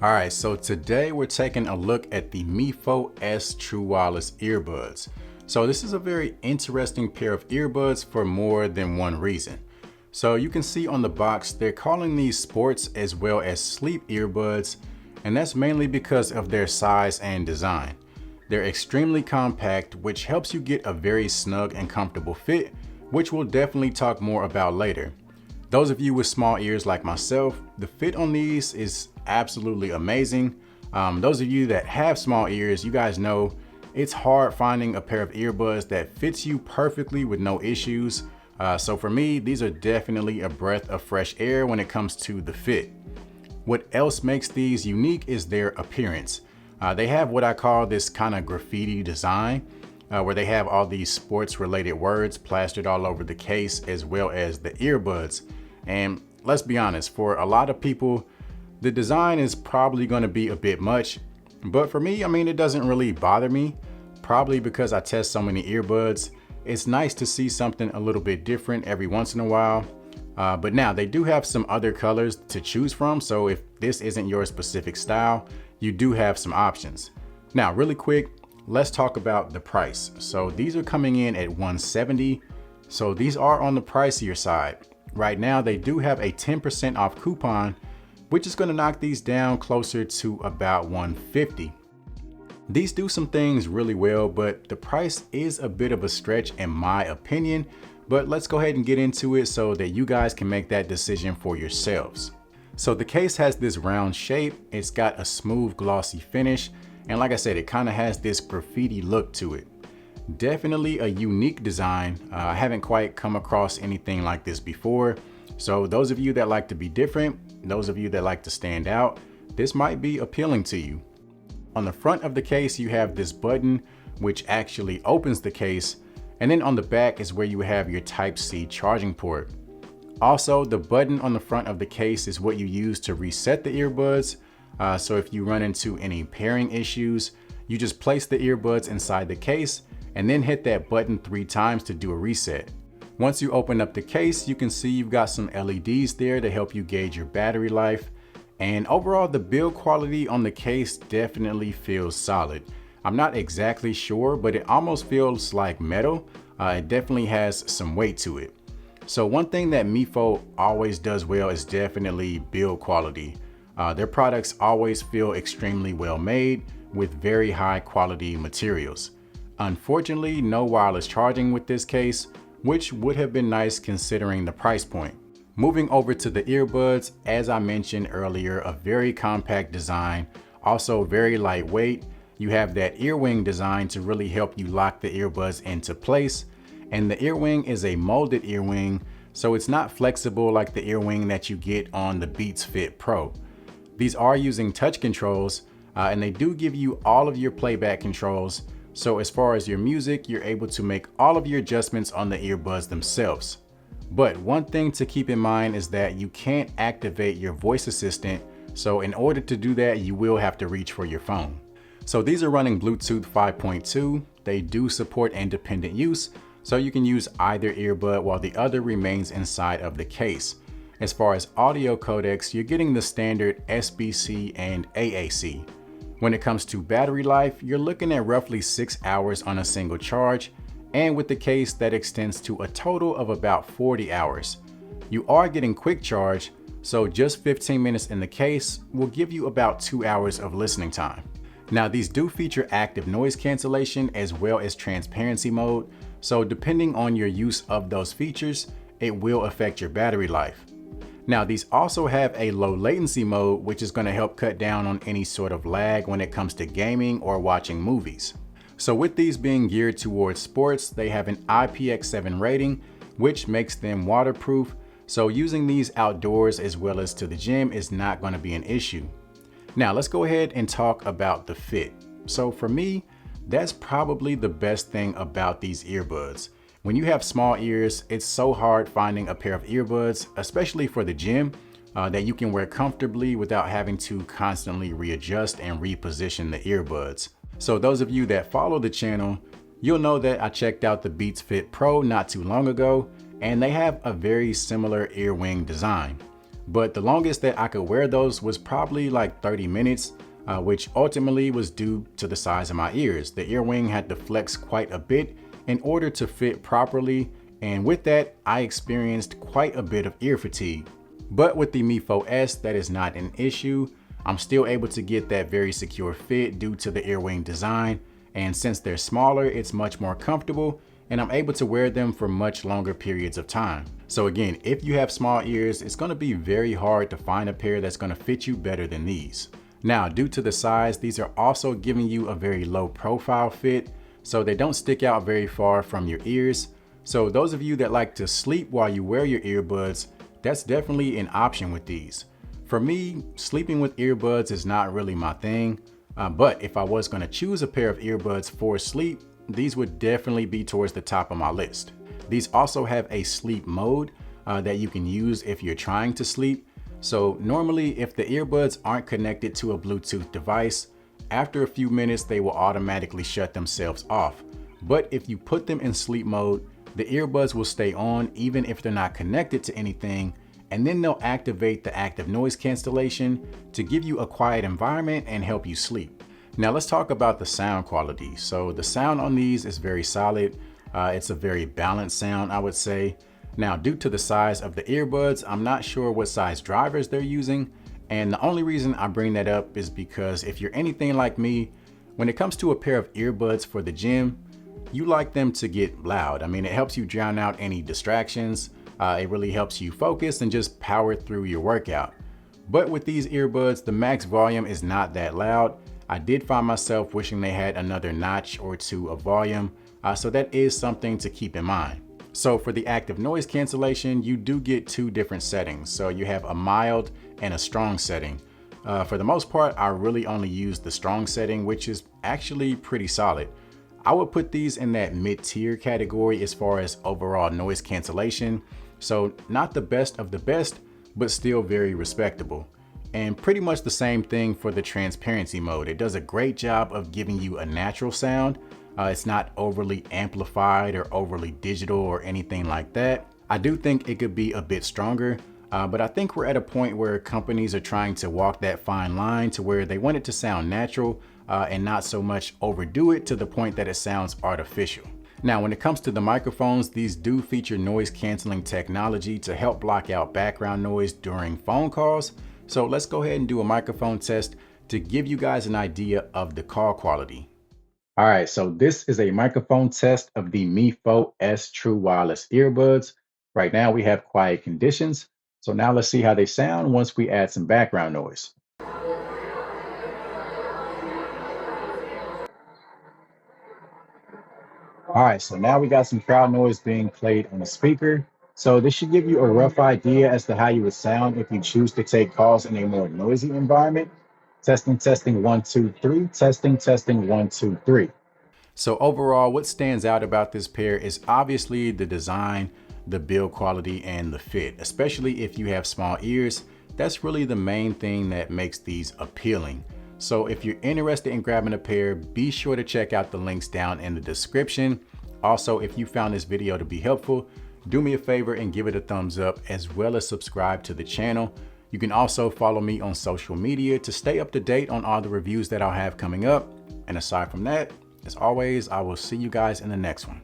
Alright, so today we're taking a look at the Mifo S True Wireless Earbuds. So this is a very interesting pair of earbuds for more than one reason. So you can see on the box, they're calling these sports as well as sleep earbuds, and that's mainly because of their size and design. They're extremely compact, which helps you get a very snug and comfortable fit, which we'll definitely talk more about later. Those of you with small ears like myself, the fit on these is absolutely amazing. Those of you that have small ears, you guys know it's hard finding a pair of earbuds that fits you perfectly with no issues. So for me, these are definitely a breath of fresh air when it comes to the fit. What else makes these unique is their appearance. They have what I call this kind of graffiti design, where they have all these sports related words plastered all over the case as well as the earbuds. And let's be honest, for a lot of people, the design is probably going to be a bit much, but for me, it doesn't really bother me, probably because I test so many earbuds. It's nice to see something a little bit different every once in a while. But now they do have some other colors to choose from. So if this isn't your specific style, you do have some options. Now, really quick, let's talk about the price. So these are coming in at $170. So these are on the pricier side. Right now, they do have a 10% off coupon, which is going to knock these down closer to about $150. These do some things really well, but the price is a bit of a stretch in my opinion. But let's go ahead and get into it so that you guys can make that decision for yourselves. So the case has this round shape. It's got a smooth glossy finish. And like I said, it kind of has this graffiti look to it. Definitely a unique design. I haven't quite come across anything like this before. So those of you that like to be different, those of you that like to stand out, this might be appealing to you. On the front of the case, you have this button, which actually opens the case. And then on the back is where you have your Type-C charging port. Also, the button on the front of the case is what you use to reset the earbuds. So if you run into any pairing issues, you just place the earbuds inside the case and then hit that button 3 times to do a reset. Once you open up the case, you can see you've got some LEDs there to help you gauge your battery life. And overall, the build quality on the case definitely feels solid. I'm not exactly sure, but it almost feels like metal. It definitely has some weight to it. So one thing that Mifo always does well is definitely build quality. Their products always feel extremely well made with very high quality materials. Unfortunately, no wireless charging with this case, which would have been nice considering the price point. Moving over to the earbuds, as I mentioned earlier, a very compact design, also very lightweight. You have that earwing design to really help you lock the earbuds into place. And the earwing is a molded earwing, so it's not flexible like the earwing that you get on the Beats Fit Pro. These are using touch controls, and they do give you all of your playback controls. So as far as your music, you're able to make all of your adjustments on the earbuds themselves. But one thing to keep in mind is that you can't activate your voice assistant. So in order to do that, you will have to reach for your phone. So these are running Bluetooth 5.2. They do support independent use, so you can use either earbud while the other remains inside of the case. As far as audio codecs, you're getting the standard SBC and AAC. When it comes to battery life, you're looking at roughly 6 hours on a single charge, and with the case that extends to a total of about 40 hours. You are getting quick charge, so just 15 minutes in the case will give you about 2 hours of listening time. Now these do feature active noise cancellation as well as transparency mode, so depending on your use of those features, it will affect your battery life. Now these also have a low latency mode, which is going to help cut down on any sort of lag when it comes to gaming or watching movies. So with these being geared towards sports, they have an IPX7 rating, which makes them waterproof. So using these outdoors as well as to the gym is not going to be an issue. Now let's go ahead and talk about the fit. So for me, that's probably the best thing about these earbuds. When you have small ears, it's so hard finding a pair of earbuds, especially for the gym, that you can wear comfortably without having to constantly readjust and reposition the earbuds. So those of you that follow the channel, you'll know that I checked out the Beats Fit Pro not too long ago, and they have a very similar earwing design. but the longest that I could wear those was probably like 30 minutes, which ultimately was due to the size of my ears. The ear wing had to flex quite a bit in order to fit properly, and with that, I experienced quite a bit of ear fatigue. But with the Mifo S, that is not an issue. I'm still able to get that very secure fit due to the ear wing design, and since they're smaller, it's much more comfortable, and I'm able to wear them for much longer periods of time. So again, if you have small ears, it's going to be very hard to find a pair that's going to fit you better than these. Now, due to the size, these are also giving you a very low profile fit, so they don't stick out very far from your ears. So those of you that like to sleep while you wear your earbuds, that's definitely an option with these. For me, sleeping with earbuds is not really my thing, but if I was going to choose a pair of earbuds for sleep, these would definitely be towards the top of my list. These also have a sleep mode that you can use if you're trying to sleep. So normally, if the earbuds aren't connected to a Bluetooth device, after a few minutes, they will automatically shut themselves off. But if you put them in sleep mode, the earbuds will stay on even if they're not connected to anything, and then they'll activate the active noise cancellation to give you a quiet environment and help you sleep. Now let's talk about the sound quality. So the sound on these is very solid. It's a very balanced sound, I would say. Now, due to the size of the earbuds, I'm not sure what size drivers they're using. And the only reason I bring that up is because if you're anything like me, when it comes to a pair of earbuds for the gym, you like them to get loud. I mean, it helps you drown out any distractions. It really helps you focus and just power through your workout. But with these earbuds, the max volume is not that loud. I did find myself wishing they had another notch or two of volume. So that is something to keep in mind. So for the active noise cancellation, you do get two different settings. So you have a mild and a strong setting. For the most part, I really only use the strong setting, which is actually pretty solid. I would put these in that mid-tier category as far as overall noise cancellation. So not the best of the best, but still very respectable. And pretty much the same thing for the transparency mode. It does a great job of giving you a natural sound. It's not overly amplified or overly digital or anything like that. I do think it could be a bit stronger, but I think we're at a point where companies are trying to walk that fine line to where they want it to sound natural and not so much overdo it to the point that it sounds artificial. Now, when it comes to the microphones, these do feature noise canceling technology to help block out background noise during phone calls. So let's go ahead and do a microphone test to give you guys an idea of the call quality. All right, so this is a microphone test of the Mifo S True Wireless Earbuds. Right now we have quiet conditions. So now let's see how they sound once we add some background noise. All right, so now we got some crowd noise being played on the speaker. So this should give you a rough idea as to how you would sound if you choose to take calls in a more noisy environment. Testing, testing, 1, 2, 3. Testing, testing, 1, 2, 3. So overall, what stands out about this pair is obviously the design, the build quality, and the fit. Especially if you have small ears, that's really the main thing that makes these appealing. So if you're interested in grabbing a pair, be sure to check out the links down in the description. Also, if you found this video to be helpful, do me a favor and give it a thumbs up, as well as subscribe to the channel. You can also follow me on social media to stay up to date on all the reviews that I'll have coming up. And aside from that, as always, I will see you guys in the next one.